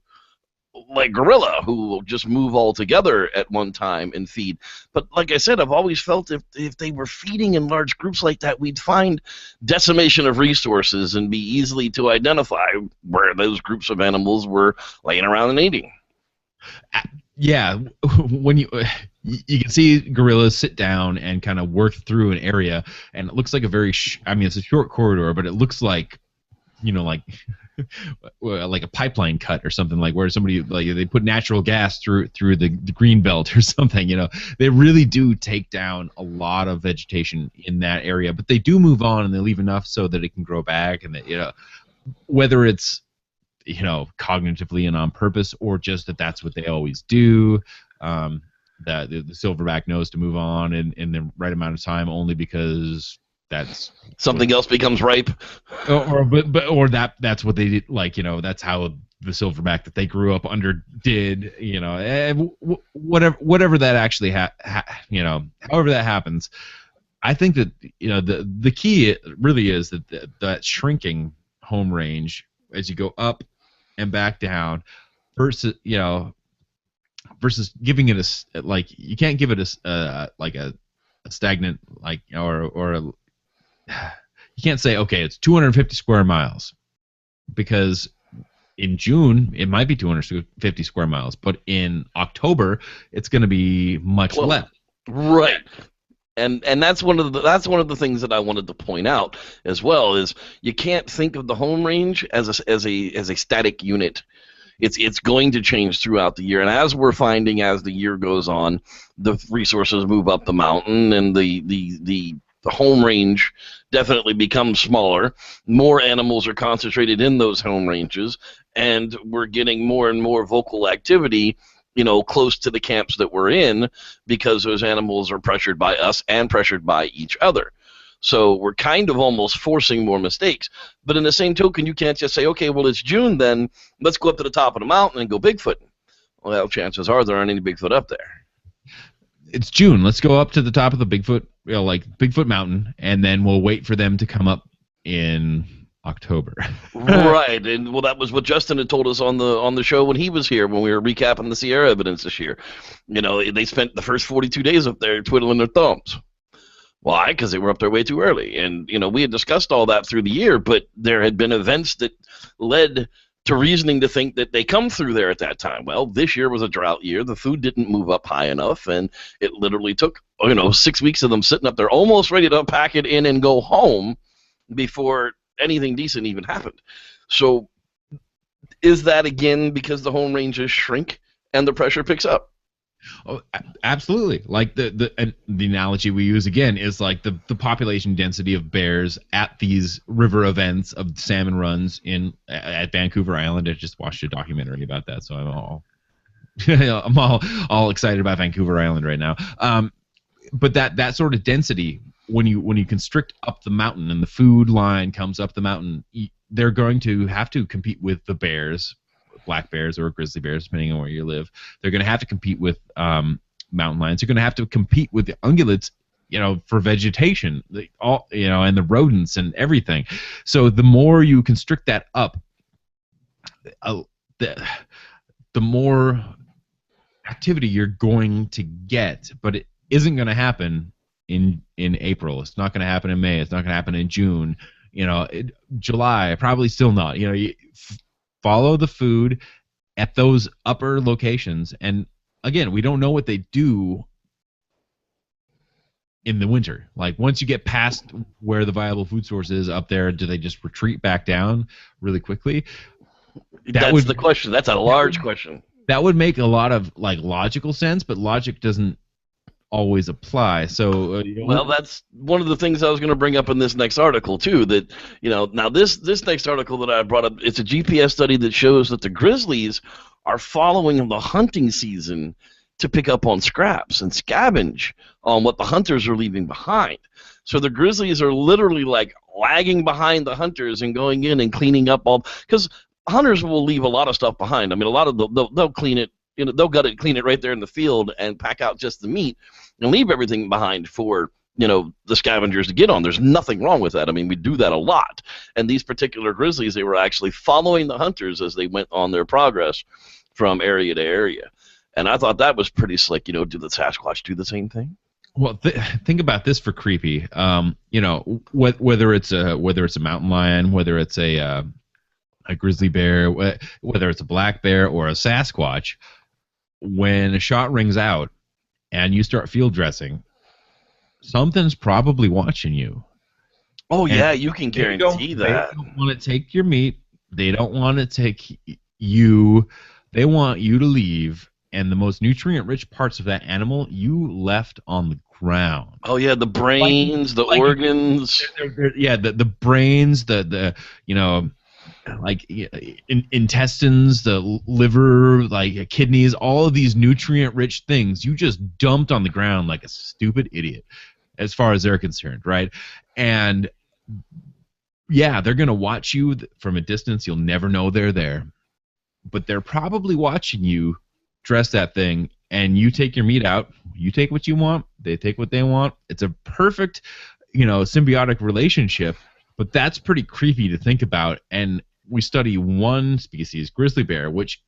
Speaker 2: like gorilla who will just move all together at one time and feed. But like I said, I've always felt if they were feeding in large groups like that, we'd find decimation of resources and be easily to identify where those groups of animals were laying around and eating.
Speaker 3: Yeah, when you can see gorillas sit down and kind of work through an area, and it looks like a very it's a short corridor, but it looks like like a pipeline cut or something, like where somebody like they put natural gas through the green belt or something. They really do take down a lot of vegetation in that area, but they do move on and they leave enough so that it can grow back, and that whether it's cognitively and on purpose or just that's what they always do. That the silverback knows to move on in the right amount of time only because that's
Speaker 2: something else becomes ripe,
Speaker 3: or that's what they did. That's how the silverback that they grew up under did. Whatever that actually however that happens. I think that the key really is that shrinking home range as you go up and back down versus giving it you can't give it a stagnant or you can't say, okay, it's 250 square miles, because in June it might be 250 square miles, but in October it's going to be much less.
Speaker 2: Right. And that's one of the things that I wanted to point out as well, is you can't think of the home range as a static unit. It's going to change throughout the year, and as we're finding as the year goes on, the resources move up the mountain, and the home range definitely becomes smaller. More animals are concentrated in those home ranges, and we're getting more and more vocal activity close to the camps that we're in, because those animals are pressured by us and pressured by each other. So we're kind of almost forcing more mistakes. But in the same token, you can't just say, okay, well, it's June, then let's go up to the top of the mountain and go Bigfooting. Well, chances are there aren't any Bigfoot up there.
Speaker 3: It's June. Let's go up to the top of the Bigfoot, Bigfoot Mountain, and then we'll wait for them to come up in October.
Speaker 2: Right, and well, that was what Justin had told us on the show when he was here, when we were recapping the Sierra evidence this year. They spent the first 42 days up there twiddling their thumbs. Why? Because they were up there way too early. And, we had discussed all that through the year, but there had been events that led to reasoning to think that they come through there at that time. Well, this year was a drought year. The food didn't move up high enough, and it literally took, 6 weeks of them sitting up there almost ready to pack it in and go home before anything decent even happened. So is that, again, because the home ranges shrink and the pressure picks up?
Speaker 3: Oh, absolutely. Like the analogy we use again is like the population density of bears at these river events of salmon runs at Vancouver Island. I just watched a documentary about that, so I'm all excited about Vancouver Island right now. But that sort of density, when you constrict up the mountain and the food line comes up the mountain, they're going to have to compete with the bears, black bears or grizzly bears, depending on where you live. They're going to have to compete with mountain lions. They're going to have to compete with the ungulates, for vegetation, and the rodents and everything. So the more you constrict that up, the more activity you're going to get. But it isn't going to happen in April. It's not going to happen in May. It's not going to happen in June. July, probably still not. You follow the food at those upper locations, and again, we don't know what they do in the winter. Like, once you get past where the viable food source is up there, do they just retreat back down really quickly?
Speaker 2: That's the question. That's a large question.
Speaker 3: That would make a lot of logical sense, but logic doesn't always apply. So
Speaker 2: well, that's one of the things I was going to bring up in this next article too, that now this next article that I brought up, it's a GPS study that shows that the grizzlies are following the hunting season to pick up on scraps and scavenge on what the hunters are leaving behind. So the grizzlies are literally lagging behind the hunters and going in and cleaning up all, because hunters will leave a lot of stuff behind. I mean, a lot of they'll clean it, they'll gut it, clean it right there in the field and pack out just the meat and leave everything behind for, the scavengers to get on. There's nothing wrong with that. I mean, we do that a lot. And these particular grizzlies, they were actually following the hunters as they went on their progress from area to area. And I thought that was pretty slick. Do the Sasquatch do the same thing?
Speaker 3: Well, think about this for creepy. Whether it's a mountain lion, whether it's a grizzly bear, whether it's a black bear or a Sasquatch, when a shot rings out and you start field dressing, something's probably watching you.
Speaker 2: Oh, yeah, you can guarantee that.
Speaker 3: They don't want to take your meat. They don't want to take you. They want you to leave, and the most nutrient-rich parts of that animal you left on the ground.
Speaker 2: Oh yeah, the brains, the
Speaker 3: Like,
Speaker 2: organs.
Speaker 3: yeah, the brains, the like intestines, the liver, like kidneys, all of these nutrient-rich things you just dumped on the ground like a stupid idiot, as far as they're concerned, right? And yeah, they're gonna watch you from a distance. You'll never know they're there, but they're probably watching you dress that thing, and you take your meat out. You take what you want. They take what they want. It's a perfect, symbiotic relationship. But that's pretty creepy to think about. And we study one species, grizzly bear, which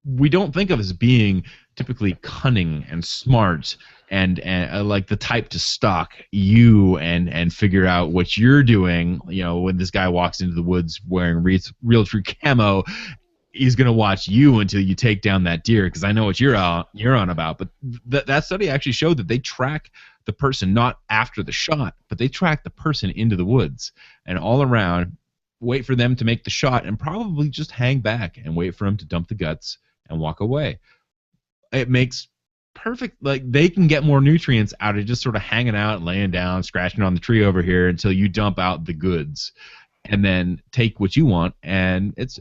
Speaker 3: we don't think of as being typically cunning and smart and like the type to stalk you and figure out what you're doing. When this guy walks into the woods wearing real true camo, he's going to watch you until you take down that deer, because I know what you're on about. But that study actually showed that they track the person not after the shot, but they track the person into the woods and all around, wait for them to make the shot, and probably just hang back and wait for them to dump the guts and walk away. It makes perfect, like, they can get more nutrients out of just sort of hanging out and laying down, scratching on the tree over here until you dump out the goods and then take what you want. And it's,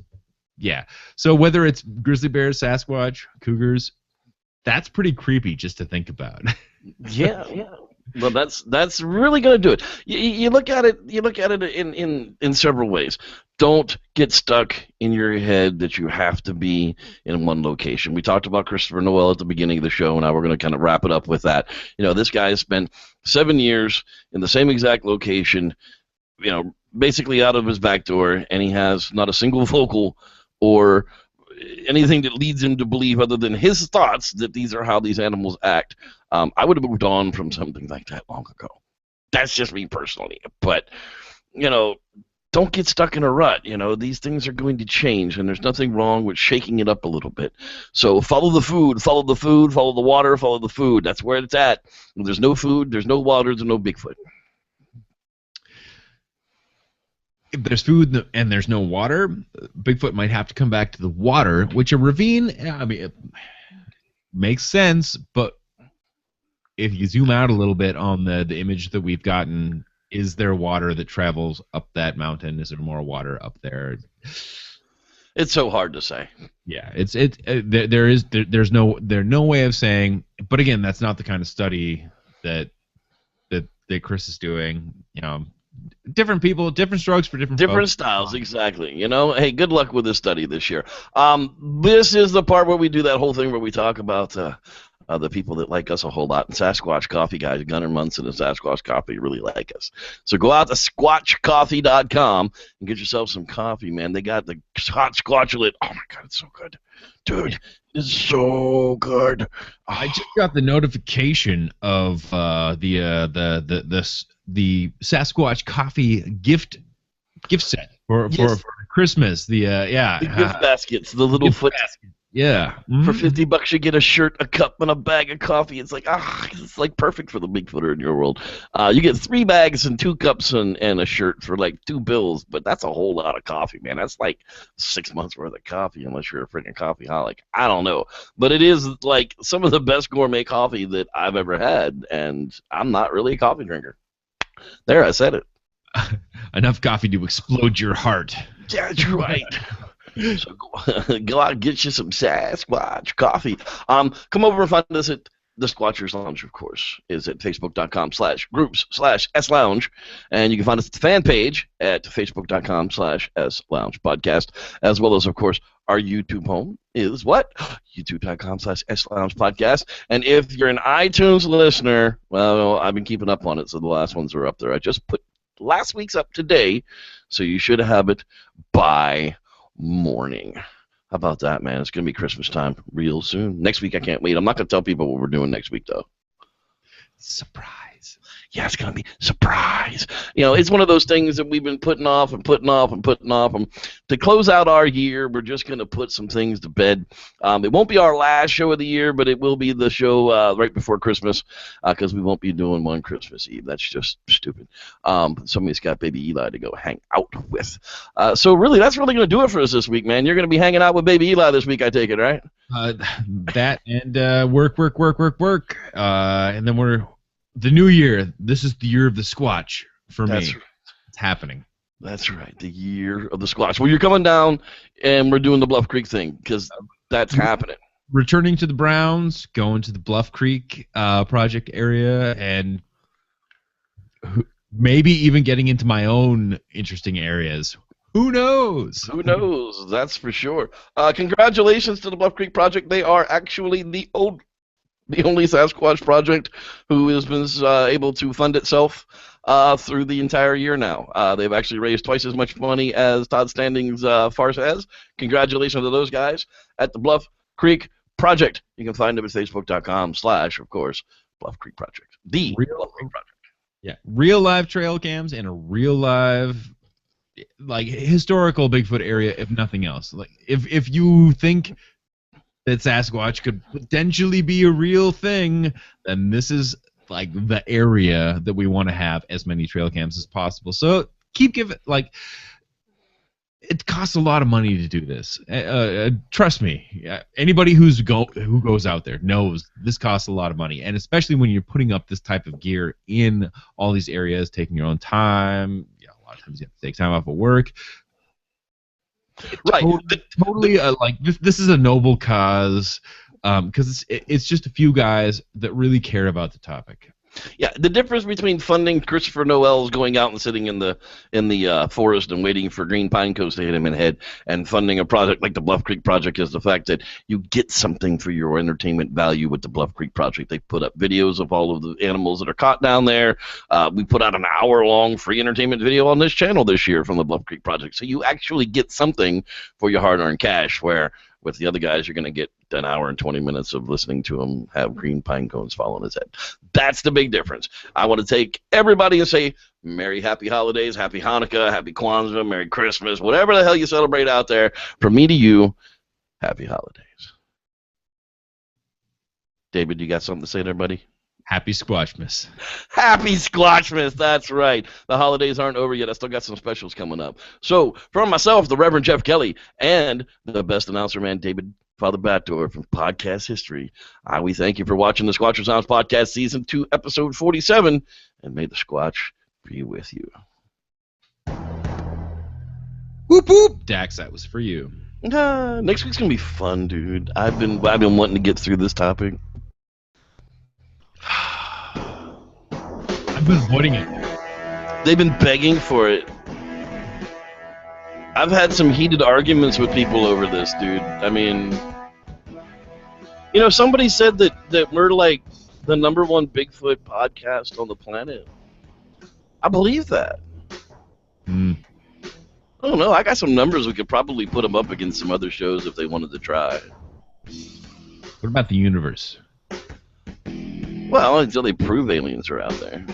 Speaker 3: yeah. So whether it's grizzly bears, Sasquatch, cougars, that's pretty creepy just to think about.
Speaker 2: Yeah. Well, that's really going to do it. You look at it. You look at it in several ways. Don't get stuck in your head that you have to be in one location. We talked about Christopher Noel at the beginning of the show, and now we're going to kind of wrap it up with that. This guy has spent 7 years in the same exact location, basically out of his back door, and he has not a single vocal or anything that leads him to believe, other than his thoughts, that these are how these animals act. I would have moved on from something like that long ago. That's just me personally. But, don't get stuck in a rut. These things are going to change, and there's nothing wrong with shaking it up a little bit. So follow the food, follow the water, follow the food. That's where it's at. If there's no food, there's no water, there's no Bigfoot.
Speaker 3: If there's food and there's no water, Bigfoot might have to come back to the water, which a ravine, it makes sense, but if you zoom out a little bit on the image that we've gotten, is there water that travels up that mountain? Is there more water up there?
Speaker 2: It's so hard to say.
Speaker 3: Yeah, there's no way of saying. But again, that's not the kind of study that Chris is doing. Different people, different strokes for different folks.
Speaker 2: Styles, exactly. Hey, good luck with this study this year. This is the part where we do that whole thing where we talk about the people that like us a whole lot. And Sasquatch Coffee guys, Gunnar Munson and Sasquatch Coffee really like us. So go out to squatchcoffee.com and get yourself some coffee, man. They got the hot squatchlet. Oh my God, it's so good, dude. It's so good.
Speaker 3: I just got the notification of the Sasquatch Coffee gift set for Christmas. The
Speaker 2: gift baskets, the little foot
Speaker 3: basket. Yeah. Mm-hmm.
Speaker 2: For $50 you get a shirt, a cup, and a bag of coffee. It's like it's like perfect for the Bigfooter in your world. You get 3 bags and 2 cups and a shirt for like $2, but that's a whole lot of coffee, man. That's like 6 months worth of coffee, unless you're a freaking coffeeholic. I don't know, but it is like some of the best gourmet coffee that I've ever had, and I'm not really a coffee drinker. There, I said it.
Speaker 3: Enough coffee to explode your heart.
Speaker 2: That's right. So go out and get you some Sasquatch coffee. Come over and find us at the Squatchers Lounge, of course, is at facebook.com/groups/SLounge. And you can find us at the fan page at facebook.com/SLounge podcast, as well as, of course, our YouTube home is what? youtube.com/SLounge podcast. And if you're an iTunes listener, well, I've been keeping up on it, so the last ones are up there. I just put last week's up today, so you should have it by morning. How about that, man? It's going to be Christmas time real soon. Next week, I can't wait. I'm not going to tell people what we're doing next week, though.
Speaker 3: Surprise.
Speaker 2: Yeah, it's gonna be surprise. You know, it's one of those things that we've been putting off and putting off and putting off. And to close out our year, we're just gonna put some things to bed. It won't be our last show of the year, but it will be the show right before Christmas, because we won't be doing one Christmas Eve. That's just stupid. Somebody's got baby Eli to go hang out with. So really, that's really gonna do it for us this week, man. You're gonna be hanging out with baby Eli this week, I take it, right?
Speaker 3: That and work, and then we're the new year. This is the year of the Squatch for me.
Speaker 2: Right.
Speaker 3: It's happening.
Speaker 2: That's right, the year of the Squatch. Well, you're coming down, and we're doing the Bluff Creek thing because that's happening.
Speaker 3: Returning to the Browns, going to the Bluff Creek project area, and maybe even getting into my own interesting areas. Who knows?
Speaker 2: Who knows? That's for sure. Congratulations to the Bluff Creek Project. They are actually the only Sasquatch project who has been able to fund itself through the entire year now. They've actually raised twice as much money as Todd Standing's farce has. Congratulations to those guys at the Bluff Creek Project. You can find them at facebook.com/, of course, Bluff Creek Project. The Bluff Creek Project.
Speaker 3: Yeah, real live trail cams and a real live, like, historical Bigfoot area, if nothing else. Like, if you think that Sasquatch could potentially be a real thing, then this is like the area that we want to have as many trail cams as possible. So keep giving, like, it costs a lot of money to do this. Trust me, anybody who goes out there knows this costs a lot of money, and especially when you're putting up this type of gear in all these areas, taking your own time. A lot of times you have to take time off of work.
Speaker 2: Right.
Speaker 3: Totally, like this is a noble cause, because it's just a few guys that really care about the topic.
Speaker 2: Yeah, the difference between funding Christopher Noel's going out and sitting in the forest and waiting for green pine cones to hit him in the head, and funding a project like the Bluff Creek Project is the fact that you get something for your entertainment value with the Bluff Creek Project. They put up videos of all of the animals that are caught down there. We put out an hour-long free entertainment video on this channel this year from the Bluff Creek Project. So you actually get something for your hard-earned cash, where with the other guys, you're going to get an hour and 20 minutes of listening to him have green pine cones fall on his head. That's the big difference. I want to take everybody and say, Merry Happy Holidays, Happy Hanukkah, Happy Kwanzaa, Merry Christmas, whatever the hell you celebrate out there. From me to you, Happy Holidays. David, you got something to say there, buddy?
Speaker 3: Happy Squatchmas.
Speaker 2: Happy Squatchmas, that's right. The holidays aren't over yet. I still got some specials coming up. So, from myself, the Reverend Jeff Kelly, and the best announcer man, David Father Batdorf from Podcast History, we thank you for watching the Squatcher Sounds Podcast Season 2, Episode 47, and may the Squatch be with you.
Speaker 3: Whoop whoop! Dax, that was for you.
Speaker 2: Next week's going to be fun, dude. I've been wanting to get through this topic.
Speaker 3: I've been avoiding it.
Speaker 2: They've been begging for it. I've had some heated arguments with people over this, dude. I mean, you know, somebody said that we're like the #1 Bigfoot podcast on the planet. I believe that. I don't know. I got some numbers. We could probably put them up against some other shows if they wanted to try.
Speaker 3: What about the universe?
Speaker 2: Well, until they prove aliens are out there.